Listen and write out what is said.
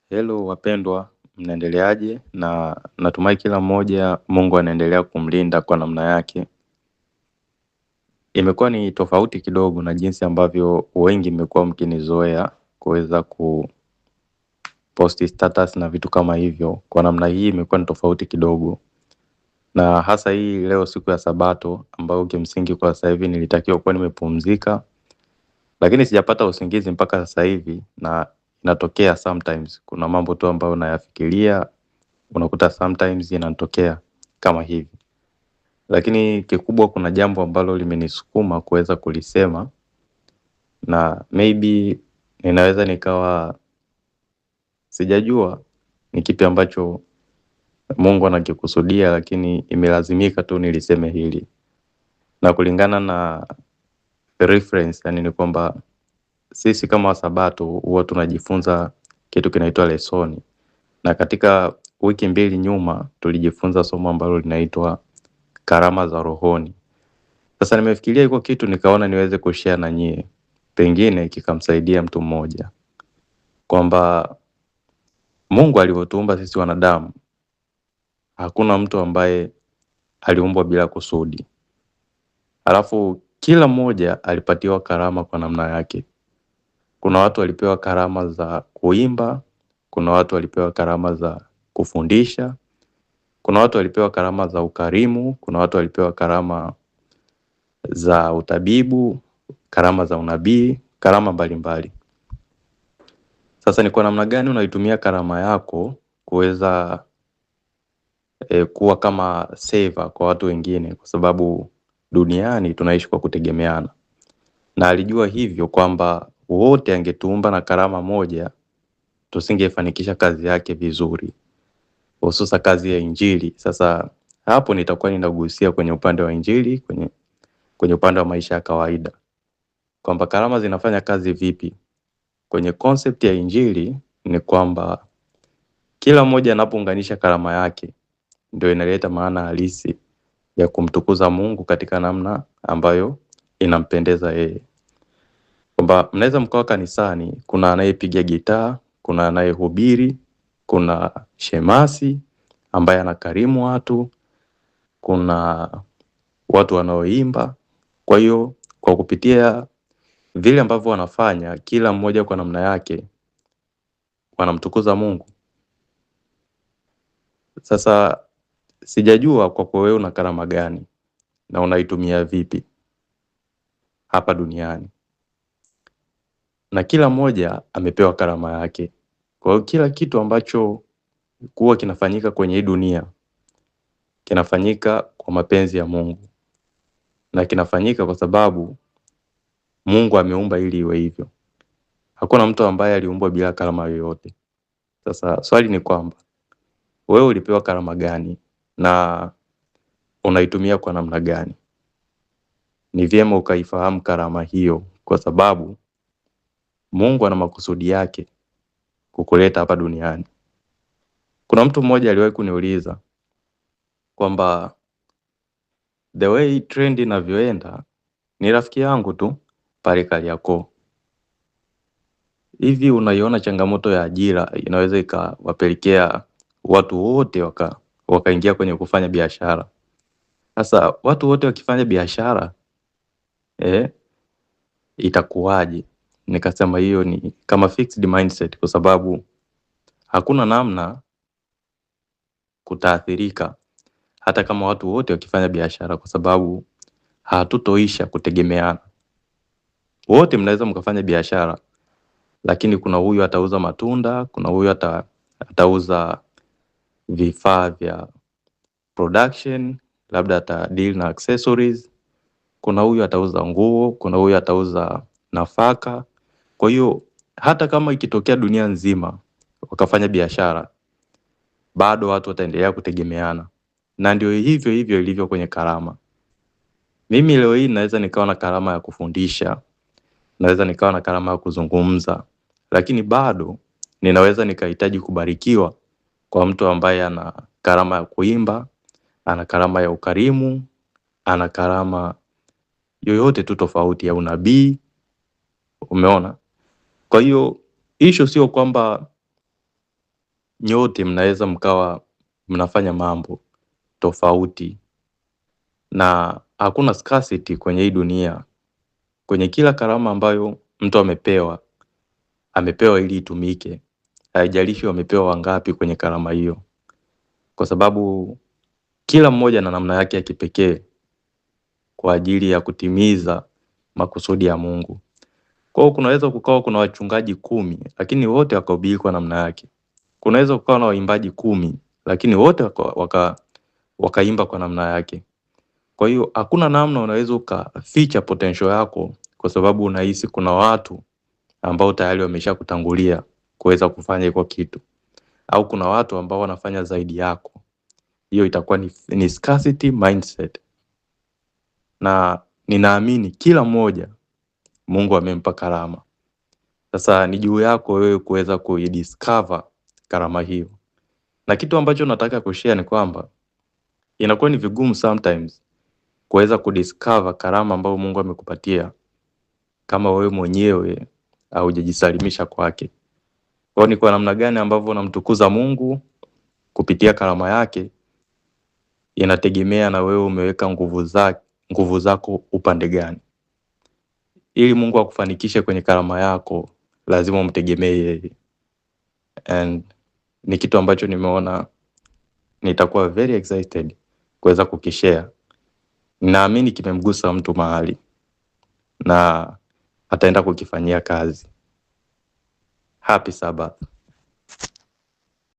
Hello wapendwa, mnaendeleaje? Na natumai kila mmoja Mungu anaendelea kumlinda kwa namna yake. Imekuwa ni tofauti kidogo na jinsi ambavyo wengi mmekuwa mkinizoea kuweza kuposti status na vitu kama hivyo. Kwa namna hii imekuwa ni tofauti kidogo. Na hasa hii leo siku ya Sabato ambayo kimsingi kwa sasa hivi nilitakiwa kuwa nimepumzika. Lakini sijapata usingizi mpaka sasa hivi na inatokea sometimes. Kuna mambo tu ambayo nayafikiria, unakuta sometimes inatokea kama hivi. Lakini kikubwa kuna jambo ambalo limenisukuma kuweza kulisema, na maybe ninaweza nikawa sijajua ni kipi ambacho Mungu anakikusudia, lakini imelazimika tu niliseme hili. Na kulingana na reference, yani ni kwamba sisi kama Wasabato huwa tunajifunza kitu kinaitwa lesoni. Na katika wiki 2 nyuma tulijifunza somo ambalo linaitwa karama za rohoni. Sasa nimefikiria iko kitu nikaona niweze kushare na nyie. Pengine kikamsaidia mtu mmoja. Kwamba Mungu alivyotuumba sisi wanadamu, hakuna mtu ambaye aliumbwa bila kusudi. Alafu kila mmoja alipatiwa karama kwa namna yake. Kuna watu walipewa karama za kuimba, kuna watu walipewa karama za kufundisha, kuna watu walipewa karama za ukarimu, kuna watu walipewa karama za utabibu, karama za unabii, karama mbalimbali. Sasa ni kwa namna gani unaitumia karama yako kuweza kuwa kama saver kwa watu wengine, kwa sababu duniani tunaishi kwa kutegemeana. Na alijua hivyo kwamba wote angetuumba na karama moja tusingefanikisha kazi yake vizuri, hususa kazi ya Injili. Sasa hapo nitakuwa ninagusia kwenye upande wa Injili, kwenye upande wa maisha ya kawaida, kwamba karama zinafanya kazi vipi. Kwenye concept ya Injili ni kwamba kila mmoja anapounganisha karama yake ndio inaleta maana halisi ya kumtukuza Mungu katika namna ambayo inampendeza yeye. Kwamba mnaweza mkawa kanisani, kuna anayepiga gitaa, kuna anayehubiri, kuna shemasi ambaye anakarimu watu, kuna watu wanaoimba. Kwa hiyo kwa kupitia vile ambavyo wanafanya, kila mmoja kwa namna yake wanamtukuza Mungu. Sasa sijajua kwa wewe una karama gani na unaitumia vipi hapa duniani. Na kila mmoja amepewa karama yake. Kwa hiyo kila kitu ambacho kuwa kinafanyika kwenye hii dunia kinafanyika kwa mapenzi ya Mungu. Na kinafanyika kwa sababu Mungu ameumba ili iwe hivyo. Hakuna mtu ambaye aliumbwa bila karama yoyote. Sasa swali ni kwamba wewe ulipewa karama gani na unaitumia kwa namna gani? Ni vyema ukaifahamu karama hiyo, kwa sababu Mungu ana makusudi yake kukuleta hapa duniani. Kuna mtu mmoja aliwahi kuniuliza kwamba the way trend inavyoenda, ni rafiki yangu tu pale Kariakoo. Hivi unaiona changamoto ya ajira inaweza ikawapelekea watu wote wakaingia kwenye kufanya biashara. Sasa watu wote wakifanya biashara itakuwaje? Nikasema hiyo ni kama fixed mindset, kwa sababu hakuna namna kutaathirika hata kama watu wote wakifanya biashara, kwa sababu hatutoisha kutegemeana. Wote mnaweza mkafanya biashara, lakini kuna huyu atauza matunda, kuna huyu atauza vifaa vya production, labda atadeal na accessories, kuna huyu atauza nguo, kuna huyu atauza nafaka. Kwa hiyo hata kama ikitokea dunia nzima wakafanya biashara, bado watu wataendelea kutegemeana. Na ndio hivyo hivyo ilivyo kwenye karama. Mimi leo hii naweza nikawa na karama ya kufundisha, naweza nikawa na karama ya kuzungumza, lakini bado ninaweza nikahitaji kubarikiwa kwa mtu ambaye ana karama ya kuimba, ana karama ya ukarimu, ana karama yoyote tu tofauti ya unabii. Umeona? Kwa hiyo issue sio kwamba nyote mnaweza mkawa mnafanya mambo tofauti, na hakuna scarcity kwenye hii dunia. Kwenye kila karama ambayo mtu amepewa ili itumike, haijalishi wamepewa wangapi kwenye karama hiyo, kwa sababu kila mmoja na namna yake ya kipekee kwa ajili ya kutimiza makusudi ya Mungu. Kwa hiyo kunaweza kukawa kuna wachungaji 10 lakini wote wakahubiri kwa namna yake. Kunaweza kukawa na waimbaji 10 lakini wote wakaimba kwa namna yake. Kwa hiyo hakuna namna unaweza ukaficha potential yako kwa sababu unahisi kuna watu ambao tayari wameshakutangulia kuweza kufanya hiko kitu, au kuna watu ambao wanafanya zaidi yako. Hiyo itakuwa ni scarcity mindset, na ninaamini kila mmoja Mungu amempa karama. Sasa ni juu yako wewe kuweza kuidiscover karama hiyo. Na kitu ambacho nataka kushare ni kwamba inakuwa ni vigumu sometimes kuweza kudiscover karama ambayo Mungu amekupatia kama wewe mwenyewe haujajisalimisha kwake. Kwa hiyo ni kwa namna gani ambavyo unamtukuza Mungu kupitia karama yake inategemea na wewe umeweka nguvu zako upande gani. Ili Mungu akufanikishe kwenye karama yako, lazima umtegemee yeye. And ni kitu ambacho nimeona nitakuwa very excited kuweza kukishare. Naamini kimemgusa mtu mahali na ataenda kukifanyia kazi. Happy Sabbath.